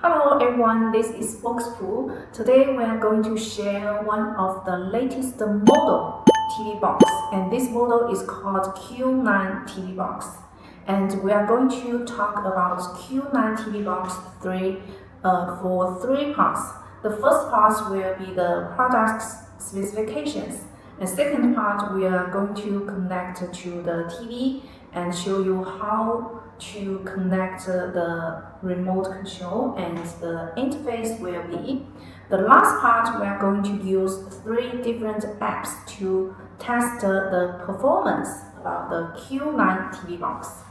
Hello everyone, this is Boxpool. Today we are going to share one of the latest model TV box, and this model is called Q9 TV box. And we are going to talk about Q9 TV box for three parts. The first part will be the product's specifications. The second part, we are going to connect to the TV and show you how to connect the remote control, and the interface will be. The last part, we are going to use three different apps to test the performance about the Q9 TV box.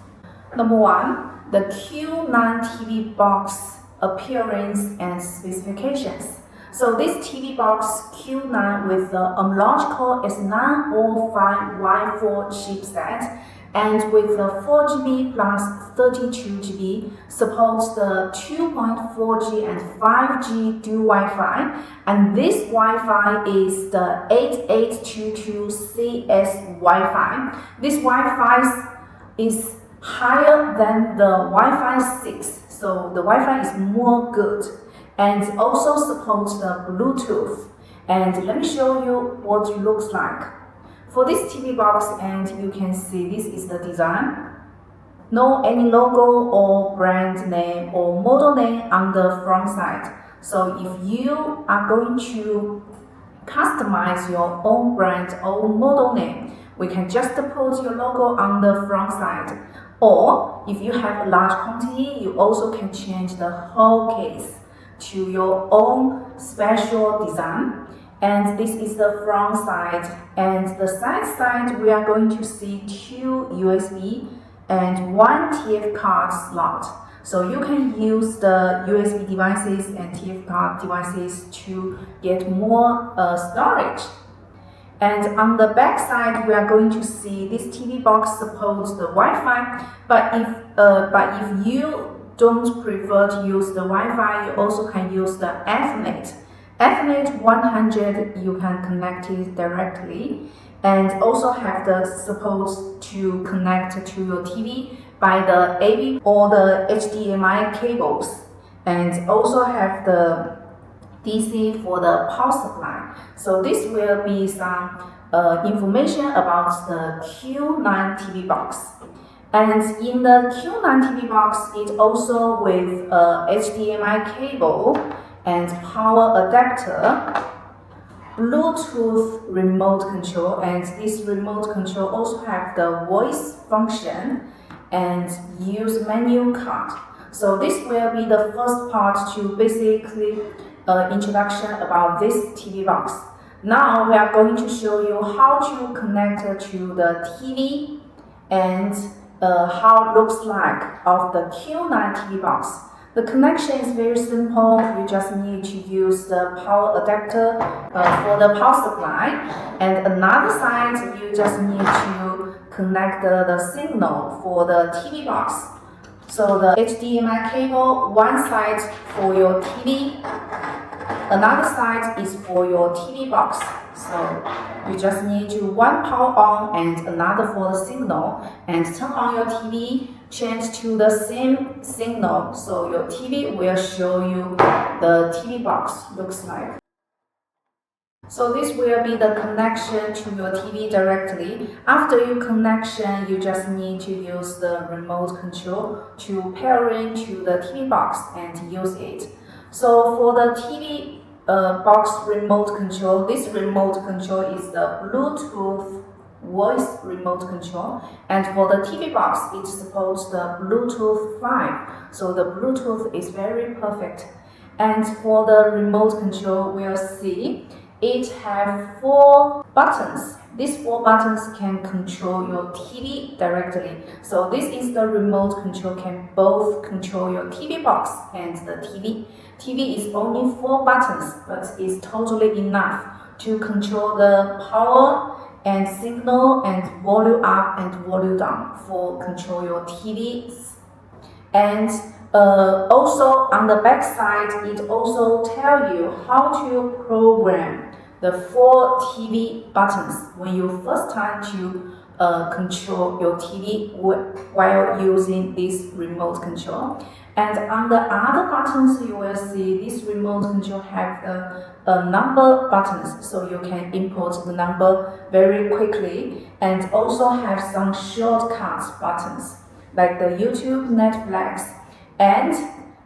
Number one, the Q9 TV box appearance and specifications. So this TV box Q9 with the Amlogic S905Y4 chipset and with the 4GB plus 32GB supports the 2.4G and 5G dual Wi-Fi, and this Wi-Fi is the 8822CS Wi-Fi. This Wi-Fi is higher than the Wi-Fi 6, so the Wi-Fi is more good, and also supports the Bluetooth. And let me show you what it looks like. For this TV box, and you can see this is the design. No any logo or brand name or model name on the front side. So if you are going to customize your own brand or model name, we can just put your logo on the front side. Or if you have a large quantity, you also can change the whole case to your own special design. And this is the front side, and the side we are going to see two USB and one TF card slot. So you can use the USB devices and TF card devices to get more storage. And on the back side, we are going to see this TV box supports the Wi-Fi, but if you don't prefer to use the Wi-Fi, you also can use the Ethernet. Ethernet 100, you can connect it directly, and also have the support to connect to your TV by the AV or the HDMI cables, and also have the DC for the power supply. So this will be some information about the Q9 TV box. And in the Q9 TV box, it also with HDMI cable and power adapter, Bluetooth remote control, and this remote control also have the voice function and use menu card. So this will be the first part to basically introduction about this TV box. Now we are going to show you how to connect to the TV and how it looks like of the Q9 TV box. The connection is very simple. You just need to use the power adapter for the power supply, and another side you just need to connect the signal for the TV box. So the HDMI cable, one side for your TV, another side is for your TV box. So you just need to one power on and another for the signal, and turn on your TV, change to the same signal, so your TV will show you the TV box looks like. So this will be the connection to your TV directly. After your connection, you just need to use the remote control to pair into the TV box and use it. So for the TV box remote control, this remote control is the Bluetooth voice remote control, and for the TV box it supports the Bluetooth 5, so the Bluetooth is very perfect. And for the remote control, we'll see it have 4 buttons. These 4 buttons can control your TV directly. So this is the remote control, can both control your TV box and the TV. TV is only 4 buttons, but it's totally enough to control the power and signal and volume up and volume down for control your TVs. And also on the back side, it also tell you how to program the 4 TV buttons when you first time to control your TV while using this remote control. And on the other buttons, you will see this remote control have a number buttons, so you can input the number very quickly, and also have some shortcuts buttons like the YouTube, Netflix, and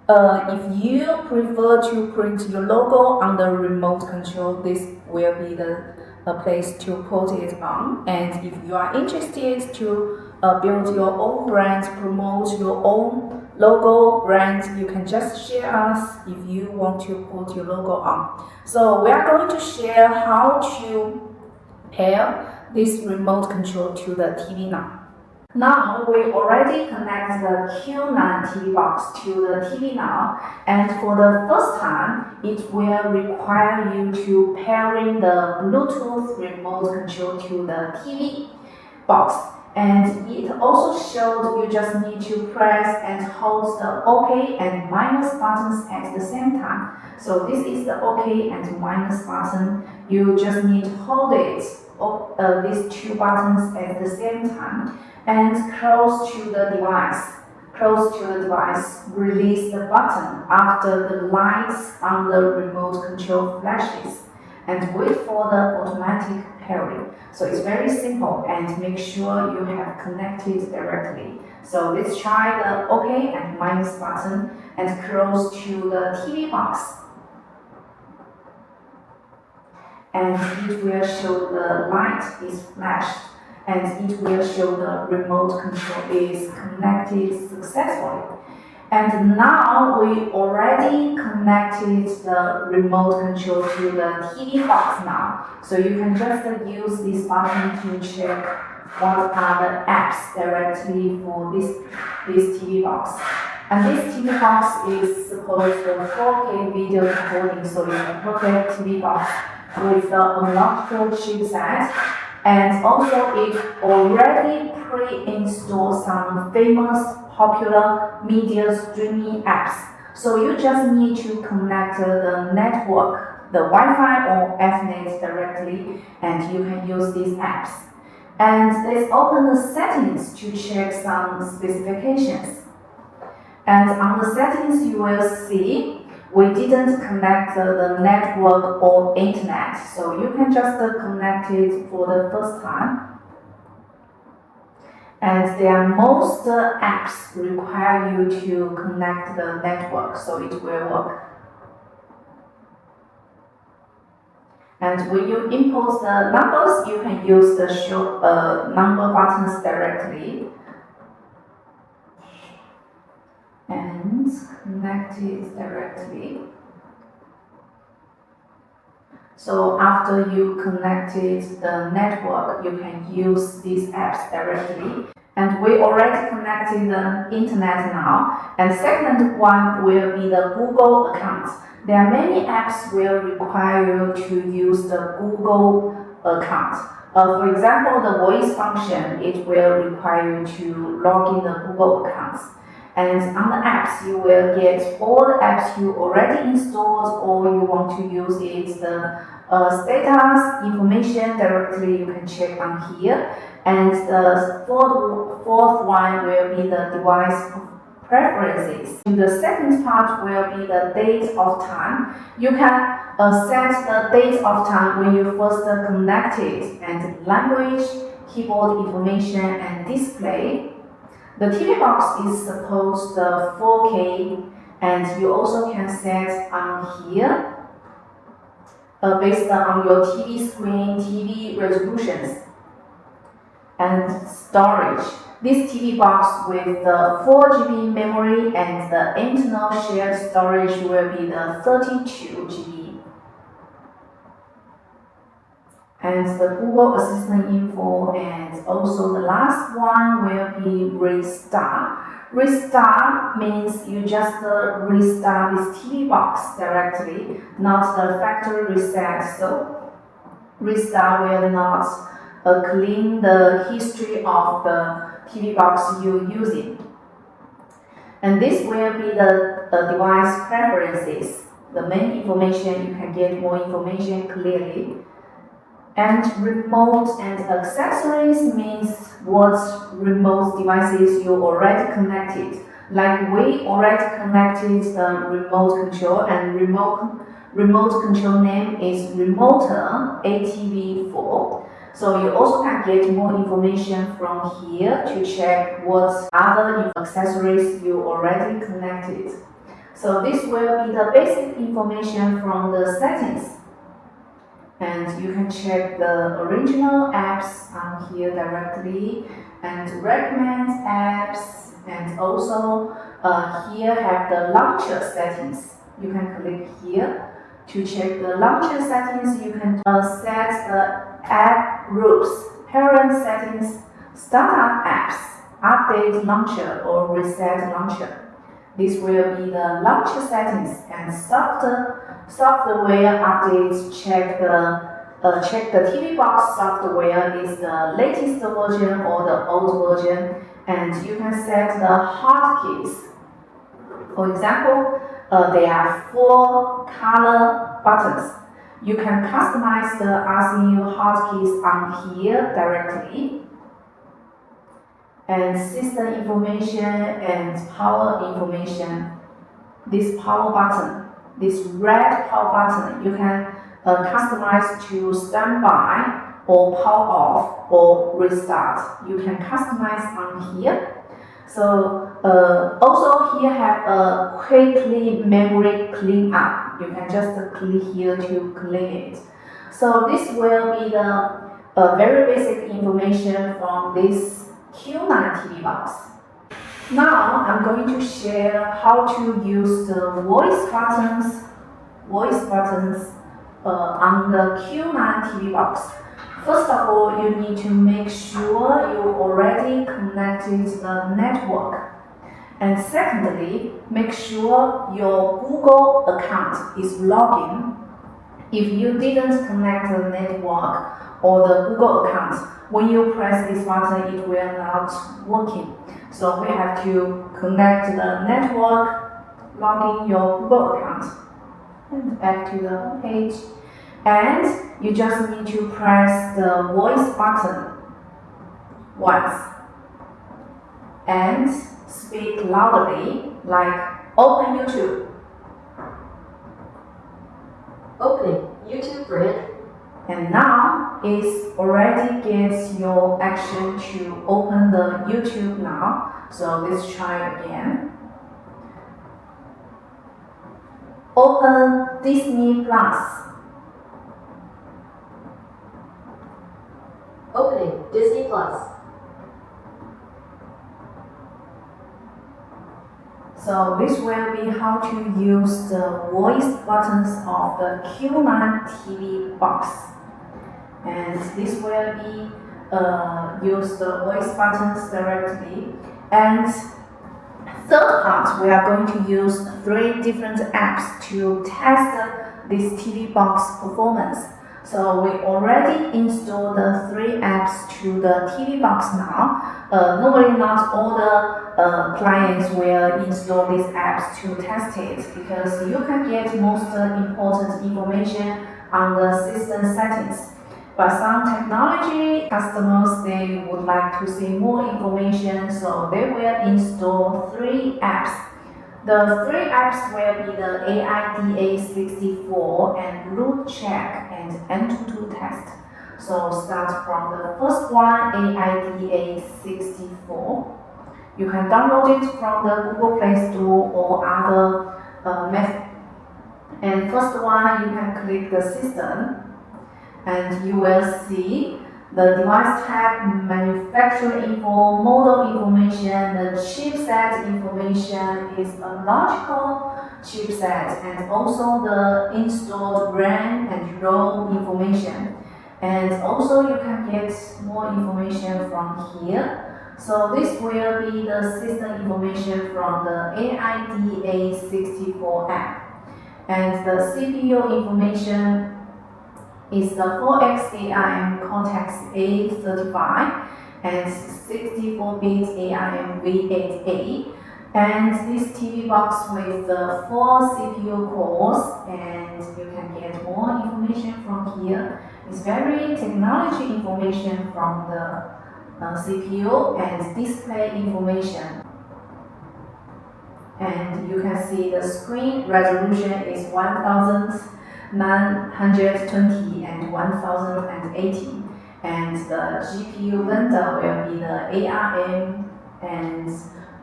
if you prefer to print your logo on the remote control, this will be the place to put it on. And if you are interested to build your own brand, promote your own logo brand, you can just share us if you want to put your logo on. So we are going to share how to pair this remote control to the TV now. Now we already connect the Q9 TV box to the TV now, and for the first time, it will require you to pairing the Bluetooth remote control to the TV box. And it also showed you just need to press and hold the OK and minus buttons at the same time. So this is the OK and minus button. You just need to hold it, these two buttons at the same time, and close to the device. Close to the device, release the button after the lights on the remote control flashes, and wait for the automatic pairing. So it's very simple, and make sure you have connected directly. So let's try the OK and minus button and close to the TV box. And it will show the light is flashed, and it will show the remote control is connected successfully. And now we already connected the remote control to the TV box now. So you can just use this button to check what are the apps directly for this TV box. And this TV box is supposed for 4K video recording, so it's a perfect TV box with the Amlogic chipset. And also it already pre-installed some famous popular media streaming apps. So you just need to connect the network, the Wi-Fi or Ethernet directly, and you can use these apps. And let's open the settings to check some specifications. And on the settings you will see we didn't connect the network or internet, so you can just connect it for the first time. And most apps require you to connect the network, so it will work. And when you import the numbers, you can use the show number buttons directly. And connect it directly. So after you connected the network, you can use these apps directly. And we already connected the internet now. And second one will be the Google account. There are many apps will require you to use the Google account. For example, the voice function, it will require you to log in the Google account. And on the apps, you will get all the apps you already installed or you want to use it, the status information directly you can check on here. And the fourth one will be the device preferences. The second part will be the date of time. You can set the date of time when you first connected, and language, keyboard information, and display. The TV box is supposed 4K, and you also can set on here based on your TV screen, TV resolutions, and storage. This TV box with the 4 GB memory and the internal shared storage will be the 32 GB. And the Google Assistant info, and also the last one will be restart. Restart means you just restart this TV box directly, not the factory reset. So restart will not clean the history of the TV box you're using. And this will be the device preferences. The main information, you can get more information clearly. And remote and accessories means what remote devices you already connected. Like we already connected the remote control, and remote control name is Remote ATV4. So you also can get more information from here to check what other accessories you already connected. So this will be the basic information from the settings. And you can check the original apps on here directly and recommend apps, and also here have the launcher settings. You can click here to check the launcher settings. You can set the app groups, parent settings, startup apps, update launcher or reset launcher. This will be the launcher settings, and software updates. Check the TV box software is the latest version or the old version, and you can set the hotkeys. For example, there are 4 color buttons. You can customize the RCU hotkeys on here directly. And system information and power information. This power button, this red power button, you can customize to standby or power off or restart. You can customize on here. So also here have a quickly memory cleanup. You can just click here to clean it. So this will be the very basic information from this Q9 TV box. Now I'm going to share how to use the voice buttons on the Q9 TV box. First of all, you need to make sure you already connected the network. And secondly, make sure your Google account is logged in. If you didn't connect the network or the Google account, when you press this button, it will not working. So we have to connect the network, log in your Google account, and back to the home page. And you just need to press the voice button once and speak loudly, like open YouTube. Opening YouTube Bridge. And now it already gets your action to open the YouTube now. So let's try again. Open Disney Plus. Opening Disney Plus. So this will be how to use the voice buttons of the Q9 TV box. And this will be use the voice buttons directly. And third part, we are going to use 3 different apps to test this TV box performance. So we already installed the 3 apps to the TV box now. Normally not all the clients will install these apps to test it, because you can get most important information on the system settings. But some technology customers, they would like to see more information, so they will install 3 apps. The 3 apps will be the AIDA64 and root check and N22 test. So start from the first one, AIDA64. You can download it from the Google Play Store or other method. And first one, you can click the system, and you will see the device type, manufacturer info, model information, the chipset information is Amlogic chipset, and also the installed RAM and ROM information. And also you can get more information from here. So this will be the system information from the AIDA64 app. And the CPU information is the 4X ARM Cortex A35 and 64-bit ARM V8A. And this TV box with the 4 CPU cores, and you can get more information from here. It's very technology information from the CPU and display information. And you can see the screen resolution is 1920 and 1080. And the GPU window will be the ARM, and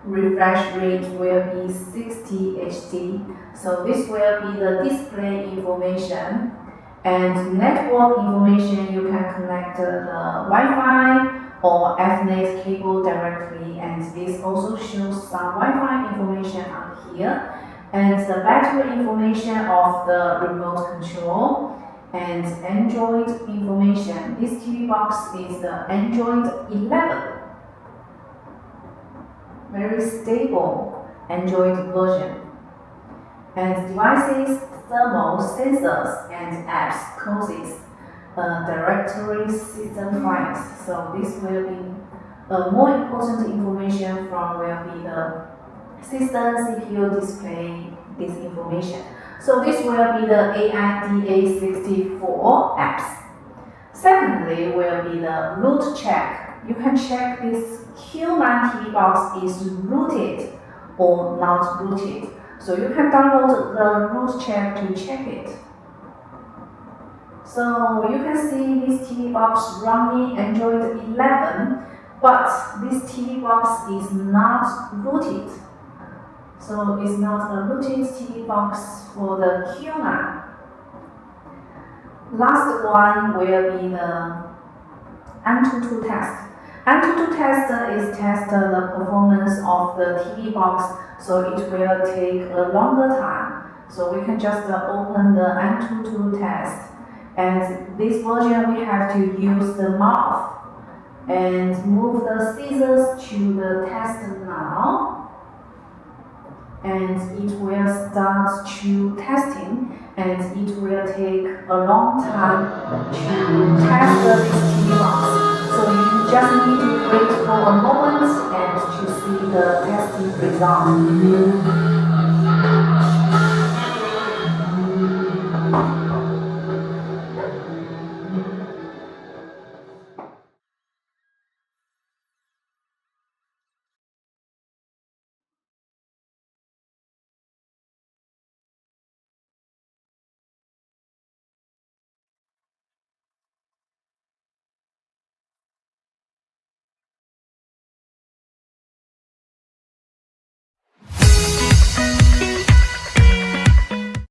refresh rate will be 60 HD. So this will be the display information. And network information, you can connect the Wi-Fi or Ethernet cable directly, and this also shows some Wi-Fi information on here. And the battery information of the remote control and Android information. This TV box is the Android 11. Very stable Android version. And devices, thermal sensors, and apps causes directory system files. So this will be more important information from will be the system CPU display this information. So this will be the iATV 64 apps. Secondly will be the root check. You can check this Q9 TV box is rooted or not rooted. So you can download the root check to check it. So you can see this TV box running Android 11, but this TV box is not rooted. So it's not a rooted TV box for the Q9. Last one will be the Antutu test. Antutu test is test the performance of the TV box, so it will take a longer time. So we can just open the Antutu test. And this version we have to use the mouse and move the scissors to the test now. And it will start to testing, and it will take a long time to test this TV box. So you just need to wait for a moment and to see the testing result.